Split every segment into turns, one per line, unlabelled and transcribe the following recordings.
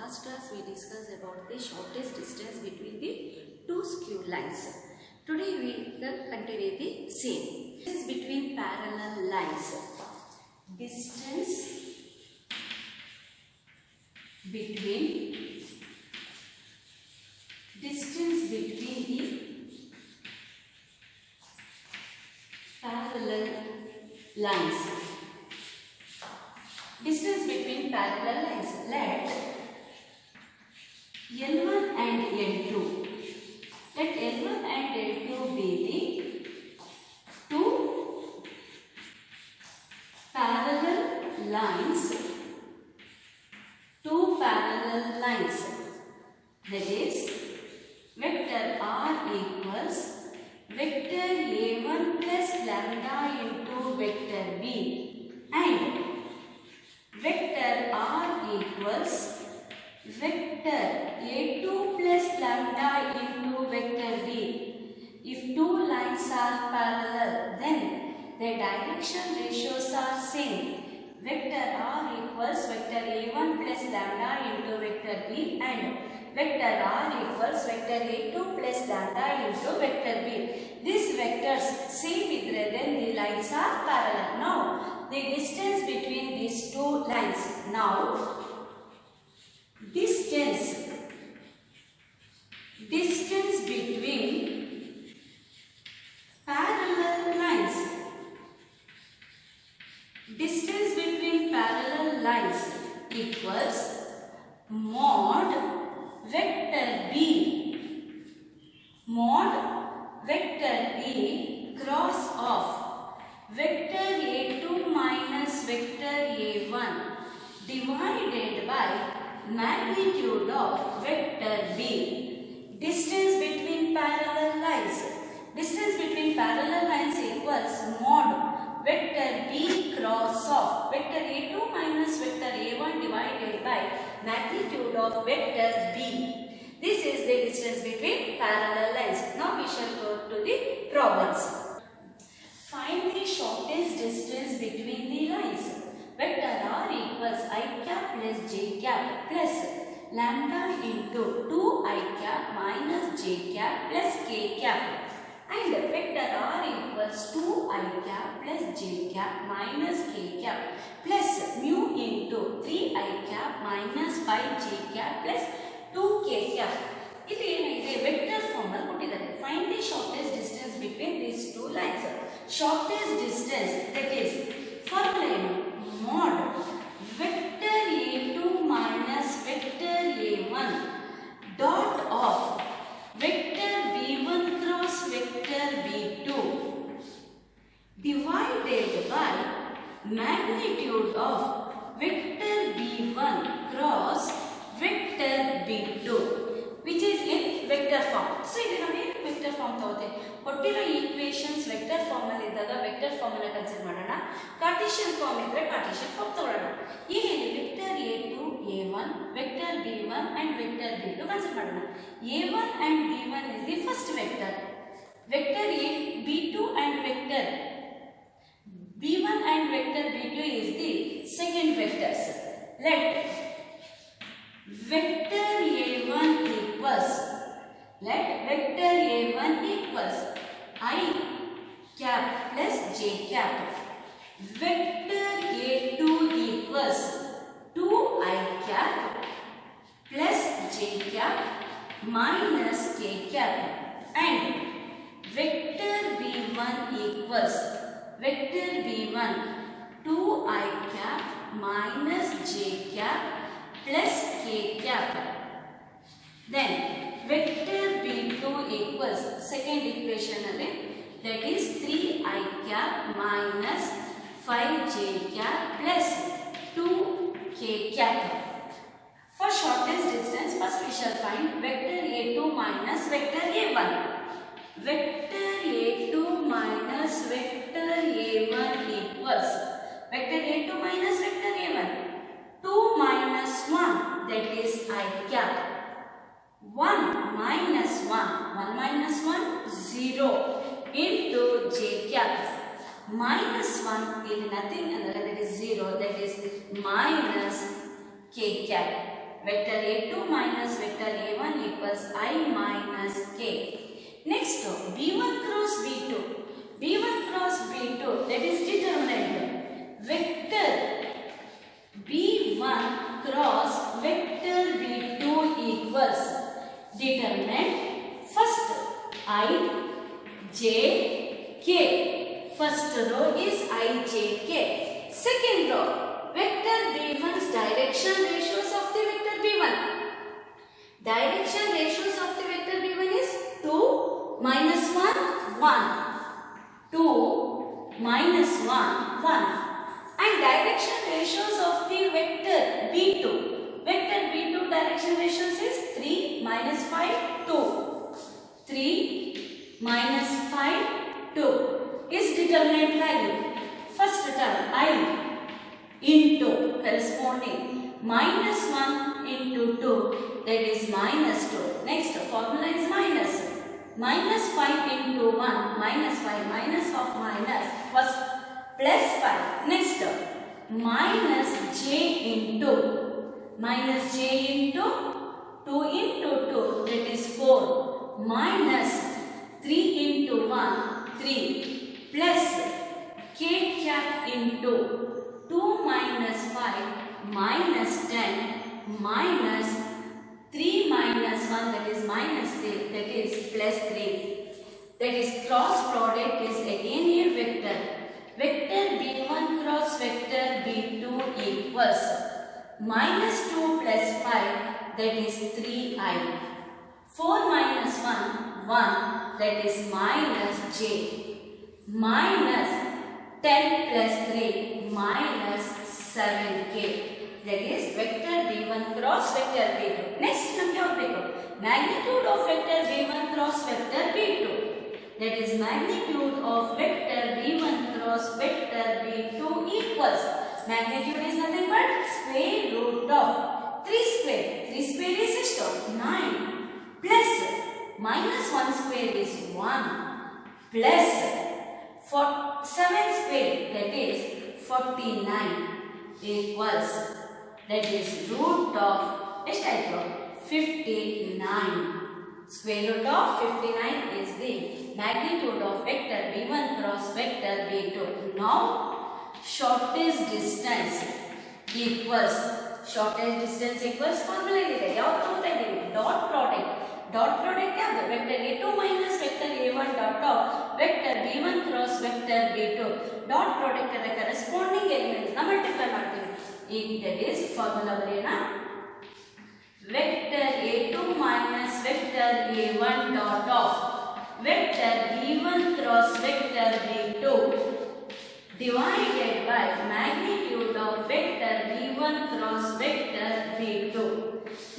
Last class we discussed about the shortest distance between the two skew lines. Today we will continue the same. This is between parallel lines. Distance between the parallel lines. Distance between parallel lines. Let L1 and L2. Let L1 and L2 be the two parallel lines. Two parallel lines. That is, vector R equals vector A1 plus lambda into vector B, and vector R equals vector A2 plus lambda into vector B. If two lines are parallel, then their direction ratios are same. Vector R equals vector A1 plus lambda into vector B, and vector R equals vector A2 plus lambda into vector B. These vectors same idre, then the lines are parallel. Now the distance between these two lines. Now distance between parallel lines. Distance between parallel lines equals mod vector B cross of vector A2 minus vector A1 divided by magnitude of vector B. Distance between parallel lines. Distance between parallel lines equals mod vector B cross of vector A2 minus vector A1 divided by magnitude of vector B. This is the distance between parallel lines. Now we shall go to the problems. Find the shortest distance between the lines. Vector R equals I cap plus J cap plus lambda into 2 I cap minus J cap plus K cap. And vector R equals 2 I cap plus J cap minus K cap plus mu into 3 I cap minus 5 J cap plus 2 K cap. It is a vector form. Find the shortest distance between these two lines. Shortest distance, that is formula mod vector A2 minus vector A1 dot of vector B1 cross vector B2 divided by magnitude of vector B1 cross vector B2, which is in vector form. So, this is vector form. ಕೊಟ್ಟಿರೋ equations vector form ಅಲ್ಲಿ ಇದ್ದಾಗ vector form ಅನ್ನು consider ಮಾಡೋಣ. Cartesian form ಇದ್ರೆ Cartesian form ತಗೊಳ್ಳೋಣ. ಈಗ vector A2, A1, vector B1 and vector B2 consider ಮಾಡೋಣ. A1 and B1 is the first vector. Vector B2 and vector B1 and vector B2 is the second vectors. Let vector A1 equals I cap plus J cap. Vector A2 equals 2 I cap plus J cap minus K cap. And vector B1 equals 2 I cap minus J cap plus K cap. Then vector B2 equals second equation that is 3 I cap minus 5 J cap plus 2 K cap. For shortest distance, first we shall find vector A2 minus vector A1. Vector A2 minus vector A1 equals vector A2 minus vector A1. 2 minus 1, that is I cap. 1 minus 1, 0 into J cap. Minus 1 is nothing, and that is 0, that is minus K cap. vector a2 minus vector a1 equals I minus k. Next, b1 cross b2. b1 cross b2, that is determinant. Vector b1 cross vector b2 equals determinant. First, I, j, k. First row is I, j, k. Second row, vector b1's direction ratios of the vector b1. Direction ratios of the vector b1 is 2, minus 1, 1. 2, minus 1, 1. And direction ratios of the vector b2. Vector b2 direction ratios is 3, minus 5, 2. 3, minus 5, 2 is determinant value. First term I into corresponding minus 1 into 2, that is minus 2. Next formula is minus. Minus 5 into 1, minus 5, minus of minus. First plus 5. Next minus j into 2 into 2, that is 4. Minus 3 into 1, 3. Plus k cap into 2 minus 5 minus 10 minus 3 minus 1, that is minus 3, that is plus 3. That is cross product is again a vector. Vector b1 cross vector b2 equals minus 2 plus 5, that is 3i. 4 minus 1, 1, that is minus j. Minus 10 plus 3, minus 7k. That is vector b1 cross vector b2. Next magnitude of vector b1 cross vector b2. That is magnitude of vector b1 cross vector b2 equals, magnitude is nothing but square root of 3 square. 3 square is 9 plus minus 1 square is 1 plus 7 square, that is 49 equals, that is root of 59. Square root of 59 is the magnitude of vector b1 cross vector b2. Now shortest distance equals formula ಇದೆ ಯಾವುದು ಅಂತ ಇದ್ದೀವಿ dot product ಯಾವುದು vector a2 minus vector a1 dot of vector b1 cross vector b2 dot product ಅದ corresponding elements ನ multiply ಮಾಡ್ತೀವಿ. ಈಗ that is formula ಬರೆಯೋಣ. vector a2 minus vector a1 dot of vector b1 cross vector b2 divided by magnitude of vector b1 cross vector b2.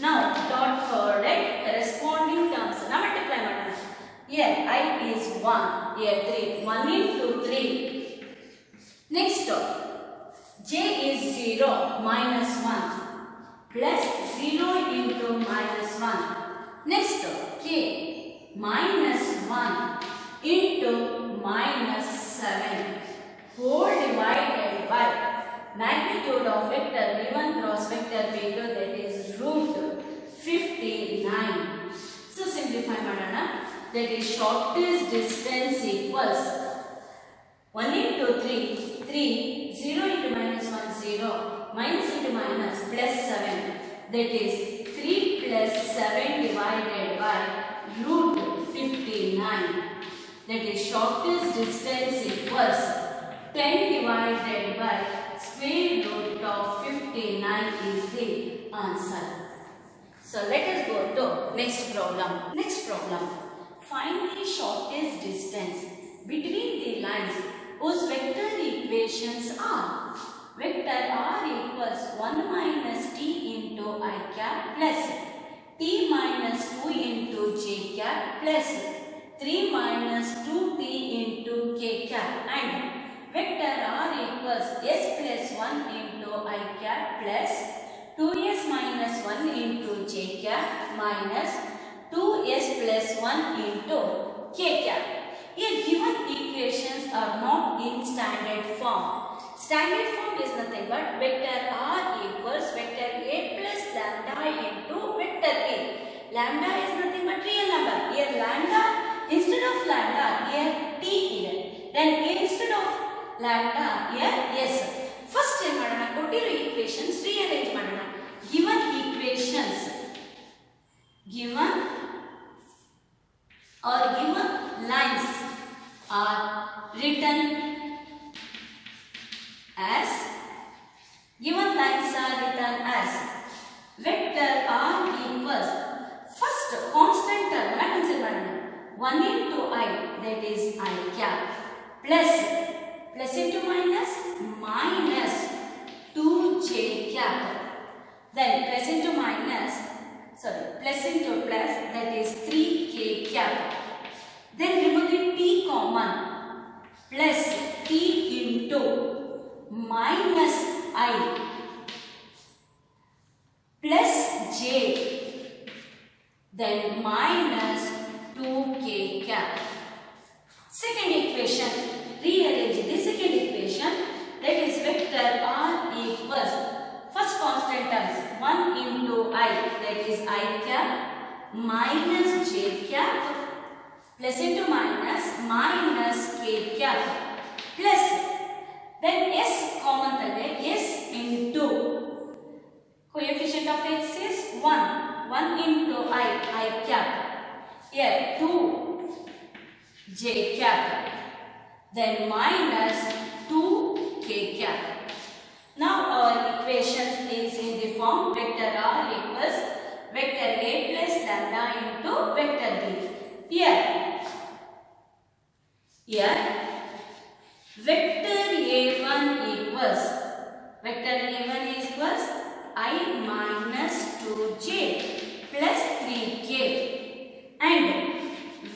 Now dot product corresponding terms na multiply ಮಾಡೋಣ. Here I is 1, here 3, 1 into 3. Next j is 0, minus 1 plus 0 into minus 1. Next k minus 1 into minus 7 whole divided by magnitude of vector b1 cross vector b2, that is root 59. So simplify ಮಾಡೋಣ. That is shortest distance equals 1 into 3, 0 into minus 1, 0, minus into minus plus 7, that is 3 plus 7 divided by root 59. That is shortest distance equals 10 divided by square root of 59 is the answer. So let us go to next problem. Find the shortest distance between the lines whose vector equations are vector r equals 1 minus t into I cap plus t minus 2 into j cap plus 3 minus 2t into k cap and vector r equals s plus 1 into I cap plus 2s minus 1 into j cap minus 2s plus 1 into k cap. Here given equations are not in standard form. Standard form is nothing but vector r equals vector a plus lambda Lambda is nothing but real number. Here lambda, instead of lambda, here t ಇದೆ. Then instead of lambda, here yes. First ಏನು ಮಾಡೋಣ, ಕೊಟ್ಟಿರೋ equations rearrange ಮಾಡೋಣ. Given equations, given lines are written as vector r equals first constant term na consider ಮಾಡೋಣ 1 into I, that is I cap, plus into minus 2j cap, then plus into plus, that is 3k cap, then remove the t common, plus t into minus I plus j, then minus 2k cap. Second equation, rearrange the second equation, that is vector r equals first constant terms 1 into I, that is I cap, minus j cap, plus into minus k cap, plus then s common tale, s into coefficient of x is 1 into I cap, here 2j cap, then minus 2k cap. Now our equation is in the form vector r equals vector a plus lambda into vector b. Here vector a1 equals I minus 2j plus 3k, and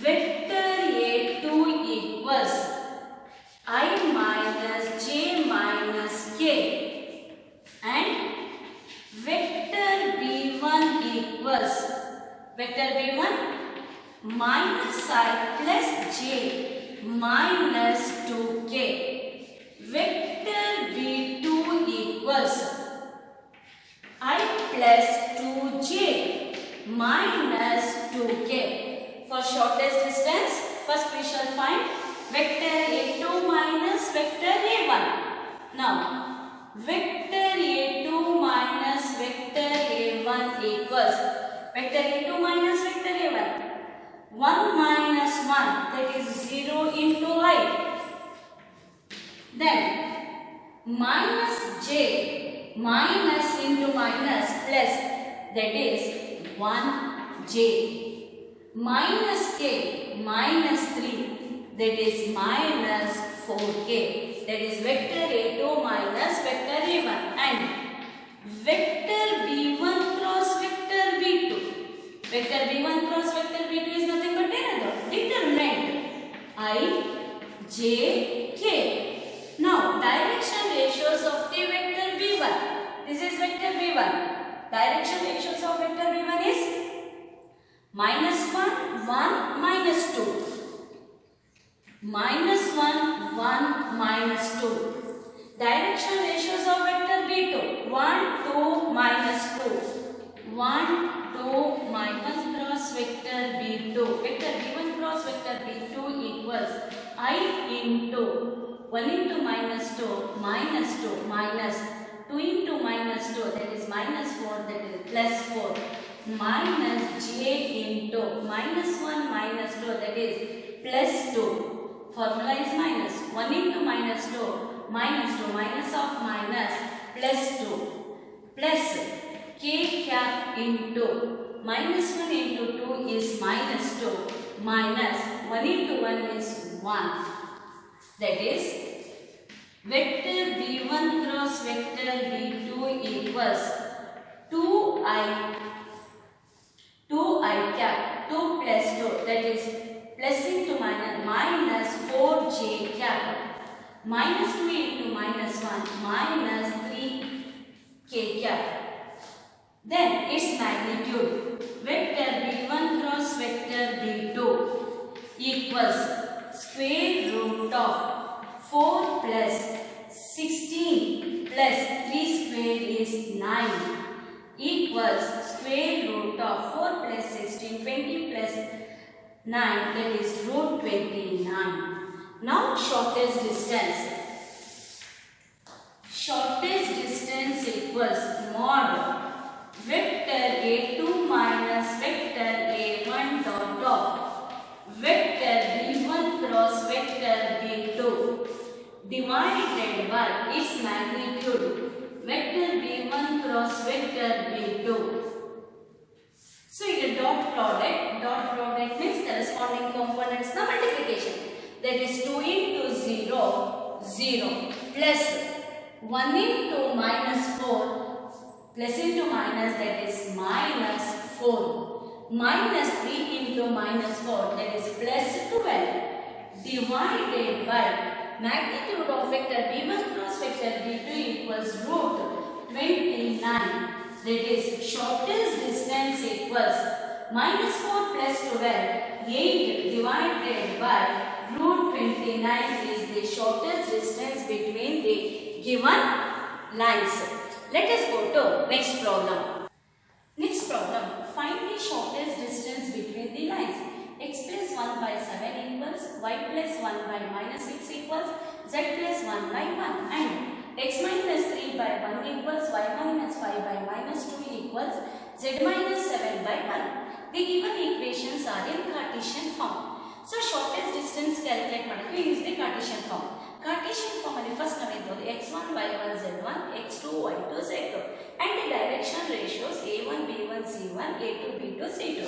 vector a2 equals I minus j minus k, and vector b1 equals minus I plus j minus 2k, vector b2 equals I plus 2j minus 2k. For shortest distance, first we shall find vector a2 minus vector a1. Now, vector a2 minus vector a1 equals vector a2 minus vector a1. 1 minus 1, that is 0 into I. Then, minus j minus into minus plus, that is 1j, minus k minus 3, that is minus 4k, that is vector a2 minus vector a1, and vector b1 cross vector b2. Vector b1 cross vector b2 is nothing but determinant I, j, k. Now direction ratios of the vector b1. This is vector b1. Direction ratios of vector b1 is minus 1, 1, minus 2. Minus 1, 1, minus 2. Direction ratios of vector b2. 1, 2, minus 2. 1, 2, minus cross vector b2. Vector b1 cross vector b2 equals I into 1 into minus 2, minus 2, minus 2 into minus 2, that is minus 4, that is plus 4, minus j into minus 1, minus 2, that is plus 2. Formula is minus 1 into minus 2, minus 2, minus of minus, plus 2, plus k cap into minus 1 into 2 is minus 2, minus 1 into 1 is 1. That is vector b1 cross vector b2 equals 2i cap, 2 plus 2, that is plus into minus 4j cap, minus 2 into minus 1, minus 3k cap. Then its magnitude, vector b1 cross vector b2 equals square root of 4 plus 16 plus 3 square is 9. equals square root of 4 plus 16, 20 plus 9, that is root 29. Now shortest distance. Shortest distance equals mod vector a2 minus vector a1 dot of vector b1 cross vector b2 divided by its magnitude vector b1 cross vector b2. So here dot product means corresponding components the multiplication, that is 2 into 0 0 plus 1 into minus 4 plus into minus, that is minus 4, minus 3 into minus 4, that is plus 12, divided by magnitude of vector b1 cross vector b2 equals root 29, that is shortest distance equals minus 4 plus 12, 8 divided by root 29 is the shortest distance between the given lines. Let us go to next problem. Next problem, find the shortest distance between the lines. X plus 1 by 7 equals y plus 1 by minus 6 equals z plus 1 by 1, and x minus 3 by 1 equals y minus 5 by minus 2 equals z minus 7 by 1. The given equations are in Cartesian form. So shortest distance calculate madake use the Cartesian form. Cartesian form ಅಲ್ಲಿ first ನಾವೇನು x1 y1 z1 x2 y2 z2 and the direction ratios a1 b1 c1 a2 b2 c2.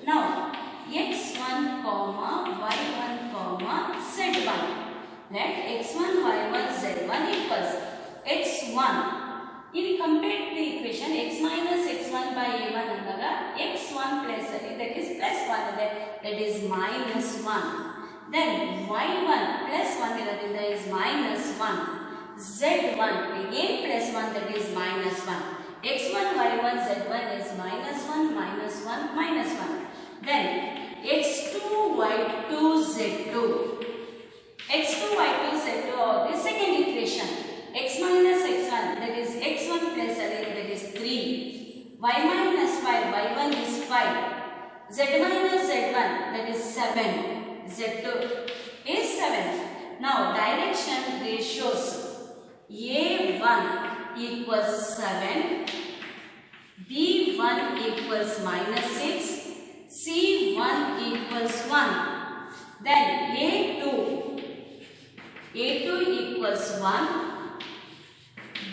Now x1 comma y1 comma z1, let x1 y1 z1 equals x1. If we compare the equation x minus x1 by a1 andaga x1 plus that is plus 1 that is minus 1. Then y1 plus 1 iradinda is minus 1. z1 again plus 1, that is minus 1. x1 y1 z1 is minus 1 minus 1 minus 1. Then x2 y2 z2. x2 y2 z2 of the second equation. X minus x1, that is x1 plus that is 3. Y minus 5, y1 is 5. Z minus z1, that is 7. Z2 is 7. Now direction ratios A1 equals 7, B1 equals minus 6, C1 equals 1. Then A2 equals 1,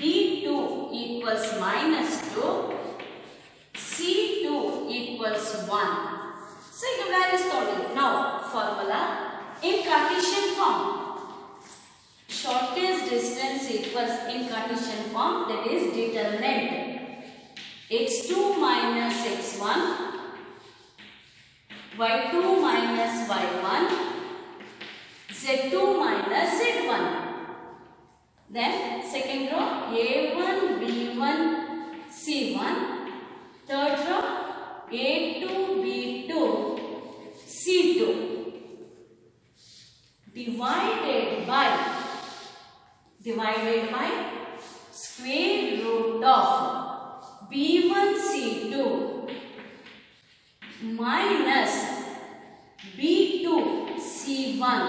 B2 equals minus 2, C2 equals 1. So the values total. Now formula in Cartesian form. Shortest distance equals in Cartesian form, that is determinant x2 minus x1 y2 minus y1 z2 minus z1. Then second row a1 b1 c1, third row a2 b2 c2 divided by square root of b1 c2 minus b2 c1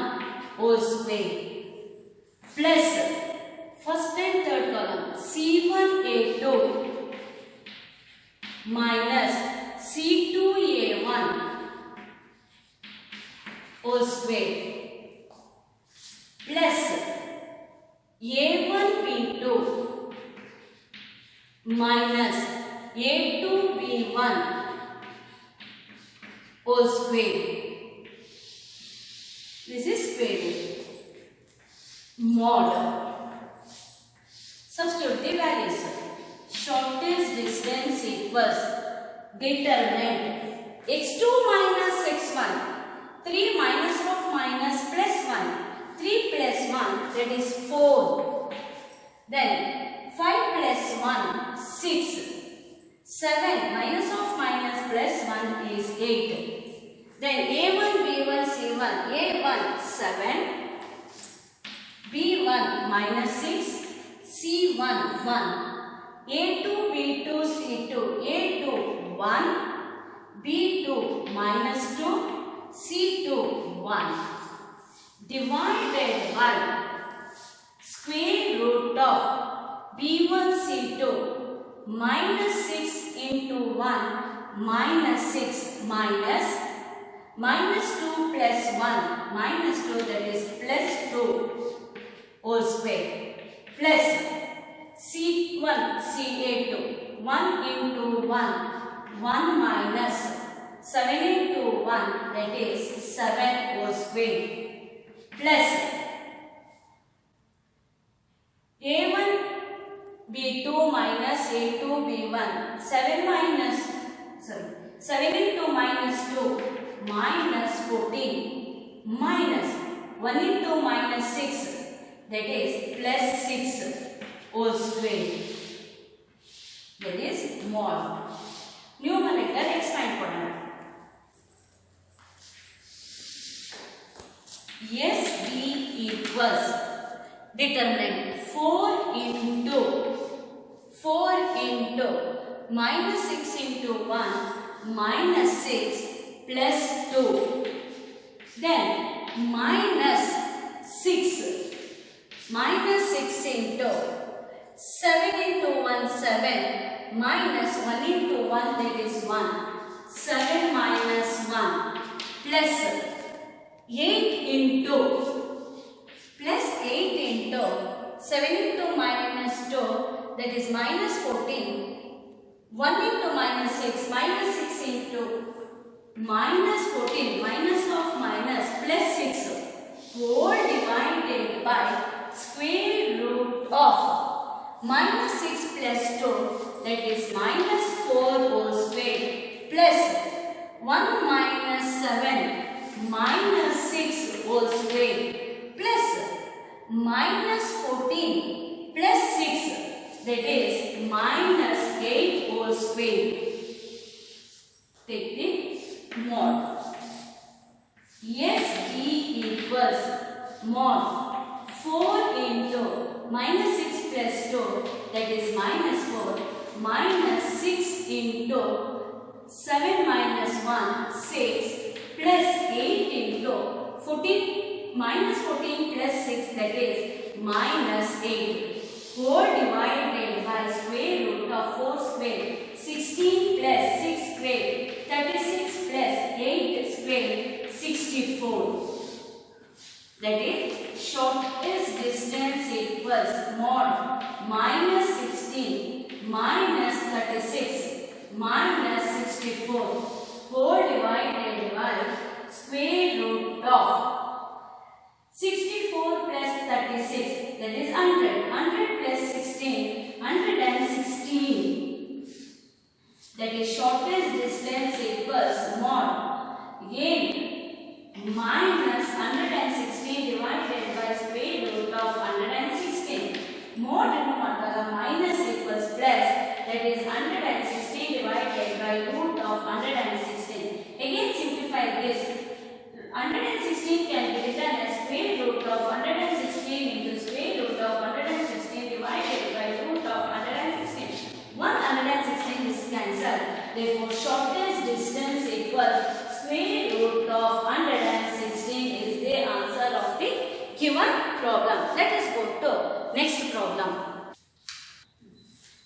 whole square plus first and third column c1 a2 minus c2 a1 whole square plus a1 b2 minus a2 b1 whole square. This is square root. Mod. Substitute the values. Shortest distance equals determinant x2 minus x1, 3 minus of minus plus 1, 3 plus 1, that is 4. Then 5 plus 1, 6. 7 minus of minus plus 1 is 8. Then a1 b1 c1, a1 7, b1 minus 6, c1 1. A2, B2, C2, A2 1, B2 minus 2, C2 1 divided by square root of B1 C2 minus 6 into 1 minus 6 minus 2 plus 1 minus 2 that is plus 2 whole square plus C1 CA2 1 into 1 minus 7 into 1 that is 7 whole square plus A1 B2 minus A2 B1 7 into minus 2 minus 14 minus 1 into minus 6 that is plus 6 whole square that is mod. Numerator expand பண்ணலாம். SB equals determinant 4 into minus 6 into 1 minus 6 plus 2 then minus 6 into 7 into 1 7 minus 1 into 1 that is 1 7 minus 1 plus 8 into 7 into minus 2 that is minus 14 1 into minus 6 minus 6 into minus 14 minus of minus plus 6 whole divided by square root of minus 6 plus 2 that is minus 4 whole square plus 1 minus 7 minus 6 whole square plus minus 14 plus 6 that is minus 8 whole square. Take the mod. SB equals mod 4 into minus 6 plus 2 that is minus 4 minus 6 into 7 minus 1 6 plus 8 into 14 minus 14 plus 6 that is minus 8 whole divided by square root of 4 square 16 plus 6 square 36 plus 8 square 64 that is shortest distance equals mod minus 16 minus 36 minus 64 whole divided by square root of 64 plus 36 that is 100 plus 16 116 that is shortest distance equals mod again minus 116 divided by square root of 116 mod minus equals plus that is 116 divided by root of 116 again simplify this 116 can be written as square root of 116 into square root of 116 divided by root of 116. 116 is cancelled. Therefore, shortest distance equals square root of 116 is the answer of the given problem. Let us go to next problem.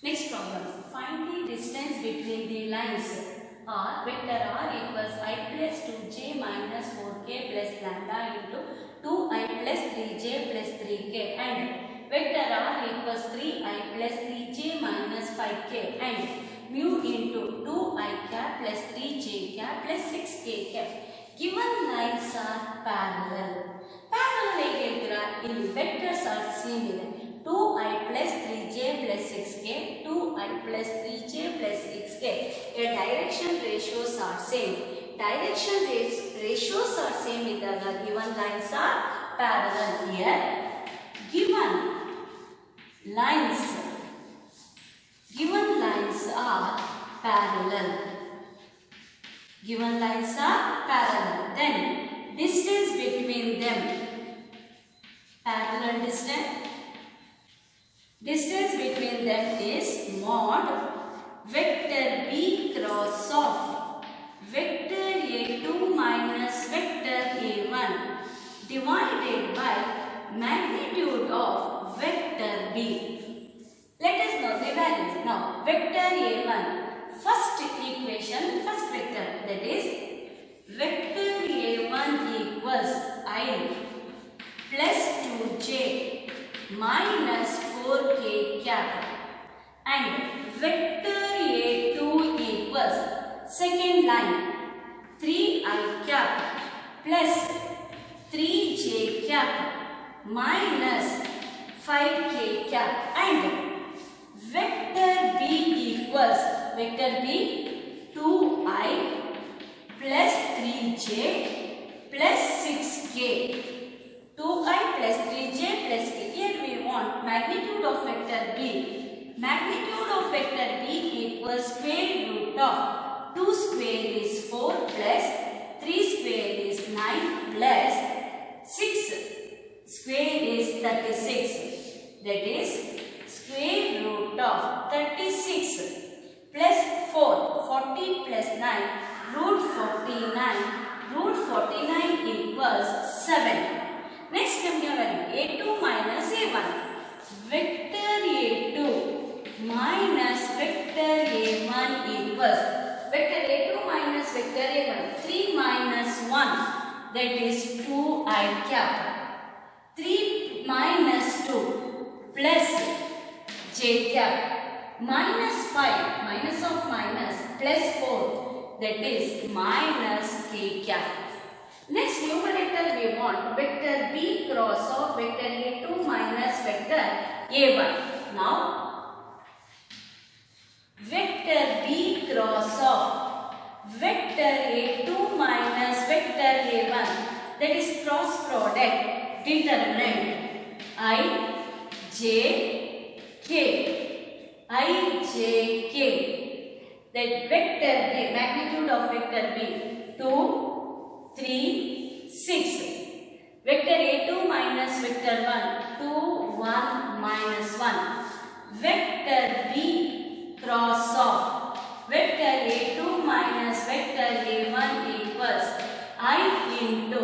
Next problem. Find the distance between the lines. R vector R equals I plus 2j minus 4k plus lambda into 2I plus 3j plus 3k and vector R equals 3I plus 3j minus 5k and mu into 2I cap plus 3j cap plus 6k cap. Given lines are parallel. Parallel again in vectors are similar. 2I plus 3j plus 6k, 2I plus 3j plus 6k. Your direction ratios are same. Direction ratios are same with the given lines are parallel here. Given lines are parallel. Given lines are parallel. Then distance between them. Parallel distance. Distance between them is mod vector b cross of vector a2 minus vector a1 divided by magnitude of vector b. Let us know the values. Now, vector a1, first equation, first vector, that is vector a1 equals I plus 2j minus 4k cap, and vector a2 equals second line 3i cap plus 3j cap minus 5k cap, and vector b equals vector b 2i plus 3j plus 6k. 2i plus 3j plus k. Here we want magnitude of vector b. Magnitude of vector b equals square root of 2 square is 4 plus 3 square is 9 plus 6 square is 36. That is square root of 36 plus 4, 40 plus 9, root 49. Root 49 equals 7. Next come here value a2 minus a1. Vector a2 minus vector a1 equals vector a2 minus vector a1. 3 minus 1, that is 2i cap. 3 minus 2 plus j cap minus 5, minus of minus, plus 4, that is minus k cap. Next numerator we want vector b cross of vector a2 minus vector a1. Now, vector b cross of vector a2 minus vector a1, that is cross product determinant I, j, k. I, j, k. That vector b, magnitude of vector b, 2, 3, 6. Vector a2 minus vector 1, 2, 1, minus 1. Vector b cross of vector a2 minus vector a1 equals I into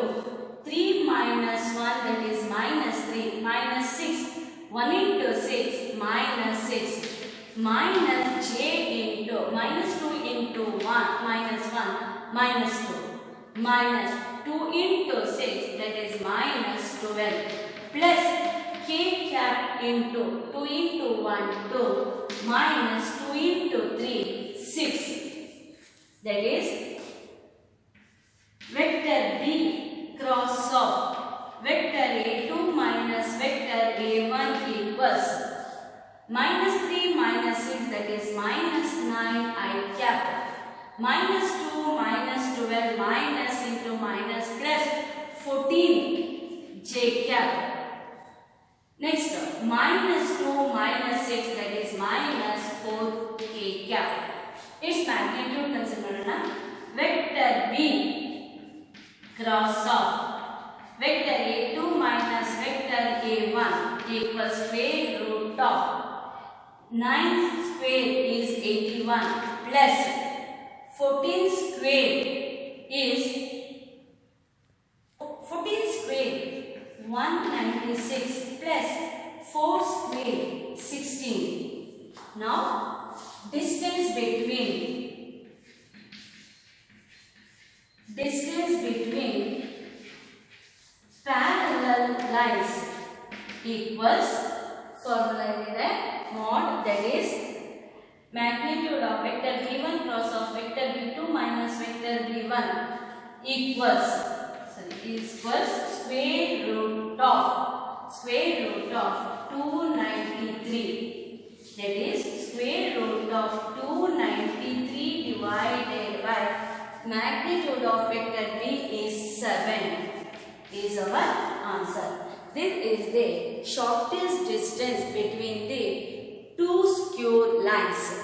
3 minus 1, that is minus 3, minus 6. 1 into 6, minus 6. Minus j into, minus 2 into 1, minus 1, minus 2. Minus 2 into 6, that is minus 12, plus k cap into 2 into 1, 2, minus 2 into 3, 6. That is vector b cross of vector a2 minus vector a1 equals minus 3 minus 6, that is minus 9 I cap. Minus 2 minus 12 minus into minus plus 14 j cap. Next minus 2 minus 6, that is minus 4 k cap. Its magnitude consider vector b cross of vector a2 minus vector a1 equals square root of 9 square is 81 plus 14 square is 196 plus 4 square 16. Now distance between parallel lines equals formula is mod, that is magnitude of vector b1 cross of vector b2 minus vector b1 equals square root of 293. That is square root of 293 divided by magnitude of vector b is 7 is our answer. This is the shortest distance between the two skew lines.